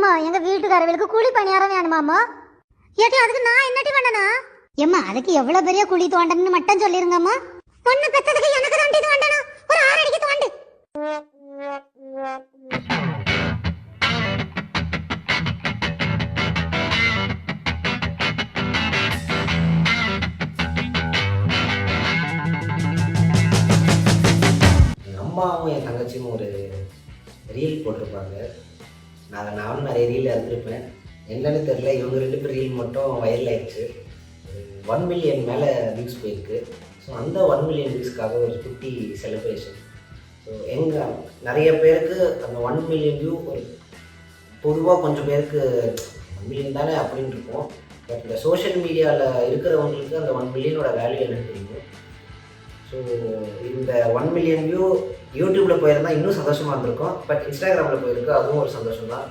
எம்மா எங்க வீட்டுக்காரர்களுக்கு கூலி பணியாரம் வேணுமாமா? ஏட்டி அதுக்கு நான் என்னட்டி பண்ணணும்? எம்மா அதுக்கு எவ்வளவு பெரிய குழி தோண்டணும்னு மட்டும் சொல்லிருங்கம்மா. பொண்ணு பெத்ததுக்கு எனக்கு தான் இது வேண்டணும். ஒரு 6 அடிக்கு தோண்டு. அம்மாவும் என் தங்கச்சியும் ஒரு ரீல் போட்டிருப்பாங்க. நானும் நிறைய ரீல் இருந்திருப்பேன். என்னன்னு தெரில, இவங்க 2 பேர் ரீல் மட்டும் வைரல் ஆயிடுச்சு. 1 மில்லியன் மேலே வியூஸ் போயிருக்கு. ஸோ அந்த 1 மில்லியன் வியூஸ்க்காக ஒரு குட்டி செலிப்ரேஷன். ஸோ எங்கள் நிறைய பேருக்கு அந்த 1 மில்லியன் வியூ ஒரு பொதுவாக கொஞ்சம் பேருக்கு 1 மில்லியன் தானே அப்படின்னு இருக்கும். பட் இந்த சோஷியல் மீடியாவில் இருக்கிறவங்களுக்கு அந்த 1 மில்லியனோட வேல்யூ என்னன்னு தெரியும். ஸோ இந்த 1 மில்லியன் வியூ யூடியூப்பில் போயிருந்தால் இன்னும் சந்தோஷமாக இருந்திருக்கும். பட் இன்ஸ்டாகிராமில் போயிருக்கு, அதுவும் ஒரு சந்தோஷம் தான்.